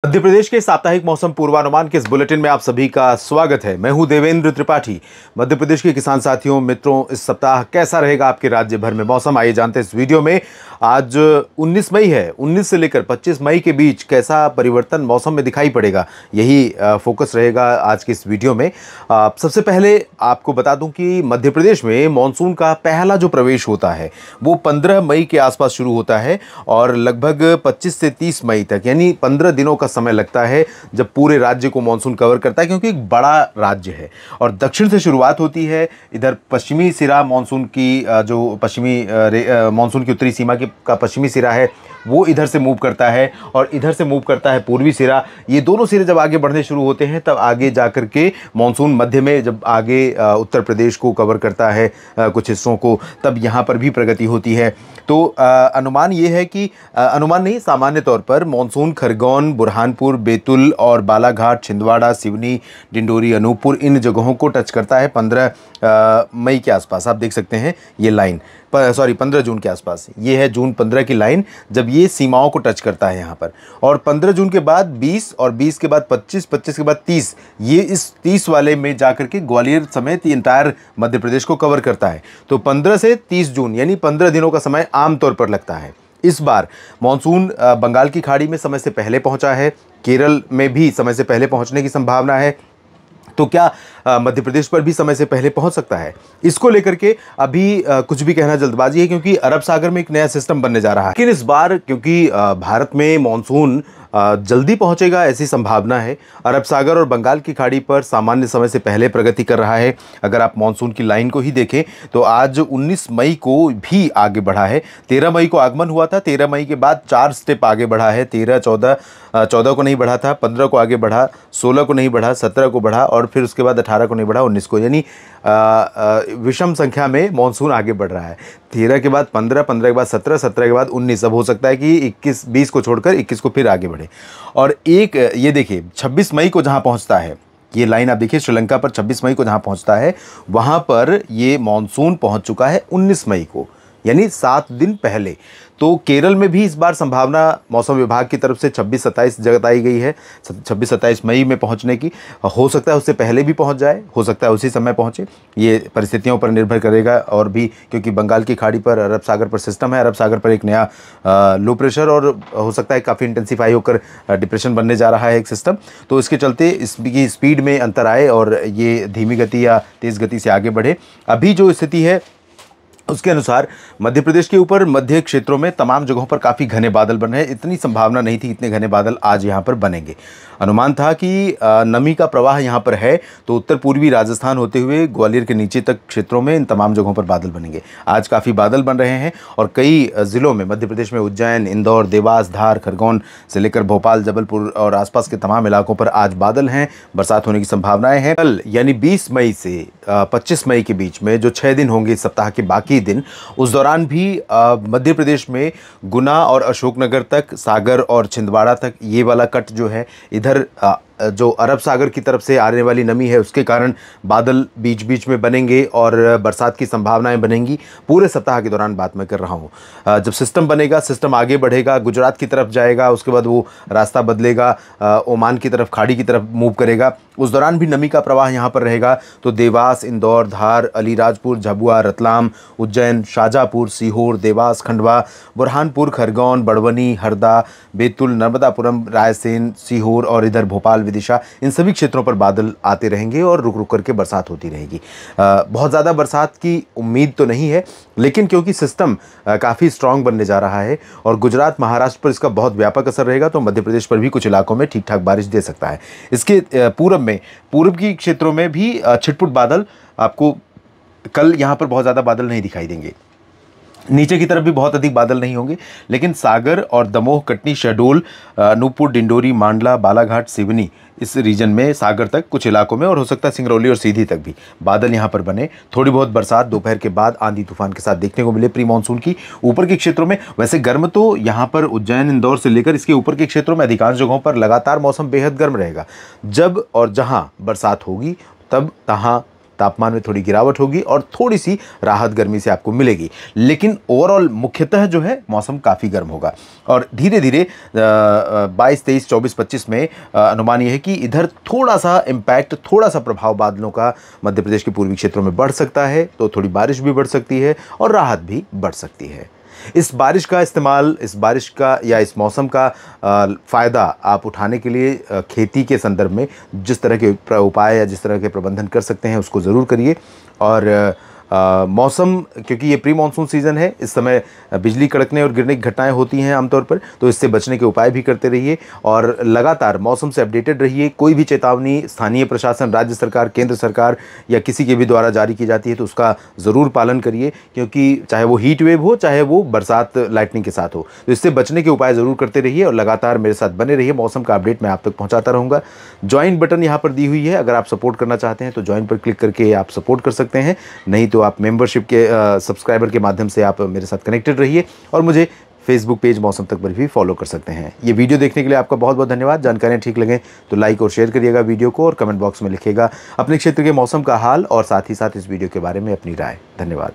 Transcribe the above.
मध्य प्रदेश के साप्ताहिक मौसम पूर्वानुमान के इस बुलेटिन में आप सभी का स्वागत है। मैं हूं देवेंद्र त्रिपाठी। मध्य प्रदेश के किसान साथियों मित्रों, इस सप्ताह कैसा रहेगा आपके राज्य भर में मौसम, आइए जानते हैं इस वीडियो में। आज 19 मई है। 19 से लेकर 25 मई के बीच कैसा परिवर्तन मौसम में दिखाई पड़ेगा, यही फोकस रहेगा आज की इस वीडियो में। सबसे पहले आपको बता दूं कि मध्य प्रदेश में मानसून का पहला जो प्रवेश होता है वो 15 मई के आसपास शुरू होता है और लगभग 25 से 30 मई तक, यानी 15 दिनों का समय लगता है जब पूरे राज्य को मानसून कवर करता है, क्योंकि एक बड़ा राज्य है। और दक्षिण से शुरुआत होती है, इधर पश्चिमी सिरा मानसून की जो पश्चिमी मानसून की उत्तरी सीमा का पश्चिमी सिरा है वो इधर से मूव करता है और इधर से मूव करता है पूर्वी सिरा। ये दोनों सिरे जब आगे बढ़ने शुरू होते हैं तब आगे जाकर के मानसून मध्य में जब आगे उत्तर प्रदेश को कवर करता है कुछ हिस्सों को, तब यहाँ पर भी प्रगति होती है। तो अनुमान ये है कि अनुमान नहीं, सामान्य तौर पर मानसून खरगोन, बुरहानपुर, बैतूल और बालाघाट, छिंदवाड़ा, सिवनी, डिंडोरी, अनूपपुर इन जगहों को टच करता है 15 मई के आसपास। आप देख सकते हैं ये लाइन, 15 जून के आसपास, ये है जून 15 की लाइन जब ये सीमाओं को टच करता है यहाँ पर। और 15 जून के बाद 20 और 20 के बाद 25, 25 के बाद 30, ये इस 30 वाले में जाकर के ग्वालियर समेत इंटायर मध्य प्रदेश को कवर करता है। तो 15 से 30 जून यानी 15 दिनों का समय आमतौर पर लगता है। इस बार मानसून बंगाल की खाड़ी में समय से पहले पहुंचा है, केरल में भी समय से पहले पहुंचने की संभावना है। तो क्या मध्य प्रदेश पर भी समय से पहले पहुंच सकता है? इसको लेकर के अभी कुछ भी कहना जल्दबाजी है, क्योंकि अरब सागर में एक नया सिस्टम बनने जा रहा है। लेकिन इस बार क्योंकि भारत में मानसून जल्दी पहुंचेगा ऐसी संभावना है। अरब सागर और बंगाल की खाड़ी पर सामान्य समय से पहले प्रगति कर रहा है। अगर आप मानसून की लाइन को ही देखें तो आज 19 मई को भी आगे बढ़ा है। 13 मई को आगमन हुआ था, 13 मई के बाद 4 स्टेप आगे बढ़ा है। 13, 14 को नहीं बढ़ा था, 15 को आगे बढ़ा, 16 को नहीं बढ़ा, 17 को बढ़ा और फिर उसके बाद 18 को नहीं बढ़ा, 19 को, यानी विषम संख्या में मानसून आगे बढ़ रहा है। 13 के बाद 15, 15 के बाद 17, 17 के बाद 19। अब हो सकता है कि 21, 20 को छोड़कर 21 को फिर आगे बढ़े। और एक ये देखिए 26 मई को जहां पहुंचता है, ये लाइन आप देखिए श्रीलंका पर 26 मई को जहां पहुंचता है वहां पर ये मानसून पहुंच चुका है 19 मई को, यानी 7 दिन पहले। तो केरल में भी इस बार संभावना मौसम विभाग की तरफ से 26-27 जताई गई है, 26-27 मई में पहुंचने की। हो सकता है उससे पहले भी पहुंच जाए, हो सकता है उसी समय पहुंचे, ये परिस्थितियों पर निर्भर करेगा। और भी क्योंकि बंगाल की खाड़ी पर अरब सागर पर सिस्टम है, अरब सागर पर एक नया लो प्रेशर और हो सकता है काफ़ी इंटेंसीफाई होकर डिप्रेशन बनने जा रहा है एक सिस्टम। तो इसके चलते इसकी स्पीड में अंतर आए और ये धीमी गति या तेज़ गति से आगे बढ़े। अभी जो स्थिति है उसके अनुसार मध्य प्रदेश के ऊपर मध्य क्षेत्रों में तमाम जगहों पर काफ़ी घने बादल बन रहे हैं। इतनी संभावना नहीं थी इतने घने बादल आज यहाँ पर बनेंगे। अनुमान था कि नमी का प्रवाह यहाँ पर है, तो उत्तर पूर्वी राजस्थान होते हुए ग्वालियर के नीचे तक क्षेत्रों में इन तमाम जगहों पर बादल बनेंगे। आज काफ़ी बादल बन रहे हैं और कई ज़िलों में मध्य प्रदेश में उज्जैन, इंदौर, देवास, धार, खरगोन से लेकर भोपाल, जबलपुर और आसपास के तमाम इलाकों पर आज बादल हैं। बरसात होने की संभावनाएं हैं। कल यानी 20 मई से 25 मई के बीच में जो 6 दिन होंगे सप्ताह के बाकी दिन, उस दौरान भी मध्य प्रदेश में गुना और अशोकनगर तक, सागर और छिंदवाड़ा तक ये वाला कट जो है, इधर जो अरब सागर की तरफ से आने वाली नमी है उसके कारण बादल बीच बीच में बनेंगे और बरसात की संभावनाएं बनेंगी। पूरे सप्ताह के दौरान बात मैं कर रहा हूं। जब सिस्टम बनेगा, सिस्टम आगे बढ़ेगा, गुजरात की तरफ जाएगा, उसके बाद वो रास्ता बदलेगा, ओमान की तरफ, खाड़ी की तरफ मूव करेगा, उस दौरान भी नमी का प्रवाह यहाँ पर रहेगा। तो देवास, इंदौर, धार, अलीराजपुर, झाबुआ, रतलाम, उज्जैन, शाजापुर, सीहोर, देवास, खंडवा, बुरहानपुर, खरगोन, बड़वनी, हरदा, बैतूल, नर्मदापुरम, रायसेन, सीहोर और इधर भोपाल, विदिशा, इन सभी क्षेत्रों पर बादल आते रहेंगे और रुक रुक करके बरसात होती रहेगी। बहुत ज़्यादा बरसात की उम्मीद तो नहीं है, लेकिन क्योंकि सिस्टम काफ़ी स्ट्रांग बनने जा रहा है और गुजरात, महाराष्ट्र पर इसका बहुत व्यापक असर रहेगा, तो मध्य प्रदेश पर भी कुछ इलाकों में ठीक ठाक बारिश दे सकता है। इसके पूर्व की क्षेत्रों में भी छिटपुट बादल आपको कल यहाँ पर बहुत ज़्यादा बादल नहीं दिखाई देंगे। नीचे की तरफ भी बहुत अधिक बादल नहीं होंगे, लेकिन सागर और दमोह, कटनी, शहडोल, अनूपपुर, डिंडोरी, मांडला, बालाघाट, सिवनी, इस रीजन में, सागर तक कुछ इलाकों में और हो सकता है सिंगरौली और सीधी तक भी बादल यहाँ पर बने। थोड़ी बहुत बरसात दोपहर के बाद आंधी तूफान के साथ देखने को मिले प्री मानसून की। ऊपर के क्षेत्रों में वैसे गर्म तो यहाँ पर उज्जैन, इंदौर से लेकर इसके ऊपर के क्षेत्रों में अधिकांश जगहों पर लगातार मौसम बेहद गर्म रहेगा। जब और जहाँ बरसात होगी तब तहाँ तापमान में थोड़ी गिरावट होगी और थोड़ी सी राहत गर्मी से आपको मिलेगी। लेकिन ओवरऑल मुख्यतः जो है मौसम काफ़ी गर्म होगा और धीरे धीरे 22, 23, 24, 25 में अनुमान यह है कि इधर थोड़ा सा इम्पैक्ट, थोड़ा सा प्रभाव बादलों का मध्य प्रदेश के पूर्वी क्षेत्रों में बढ़ सकता है, तो थोड़ी बारिश भी बढ़ सकती है और राहत भी बढ़ सकती है। इस बारिश का इस्तेमाल, इस बारिश का या इस मौसम का फ़ायदा आप उठाने के लिए खेती के संदर्भ में जिस तरह के उपाय या जिस तरह के प्रबंधन कर सकते हैं उसको ज़रूर करिए। और मौसम, क्योंकि ये प्री मानसून सीज़न है, इस समय बिजली कड़कने और गिरने की घटनाएं होती हैं आमतौर पर, तो इससे बचने के उपाय भी करते रहिए और लगातार मौसम से अपडेटेड रहिए। कोई भी चेतावनी स्थानीय प्रशासन, राज्य सरकार, केंद्र सरकार या किसी के भी द्वारा जारी की जाती है तो उसका ज़रूर पालन करिए, क्योंकि चाहे वो हीट वेव हो, चाहे वो बरसात लाइटनिंग के साथ हो, तो इससे बचने के उपाय ज़रूर करते रहिए और लगातार मेरे साथ बने रहिए। मौसम का अपडेट मैं आप तक पहुँचाता रहूँगा। ज्वाइन बटन यहाँ पर दी हुई है, अगर आप सपोर्ट करना चाहते हैं तो ज्वाइन पर क्लिक करके आप सपोर्ट कर सकते हैं, नहीं तो आप मेंबरशिप के सब्सक्राइबर के माध्यम से आप मेरे साथ कनेक्टेड रहिए और मुझे फेसबुक पेज मौसम तक पर भी फॉलो कर सकते हैं। ये वीडियो देखने के लिए आपका बहुत बहुत धन्यवाद। जानकारियाँ ठीक लगे तो लाइक और शेयर करिएगा वीडियो को और कमेंट बॉक्स में लिखिएगा अपने क्षेत्र के मौसम का हाल और साथ ही साथ इस वीडियो के बारे में अपनी राय। धन्यवाद।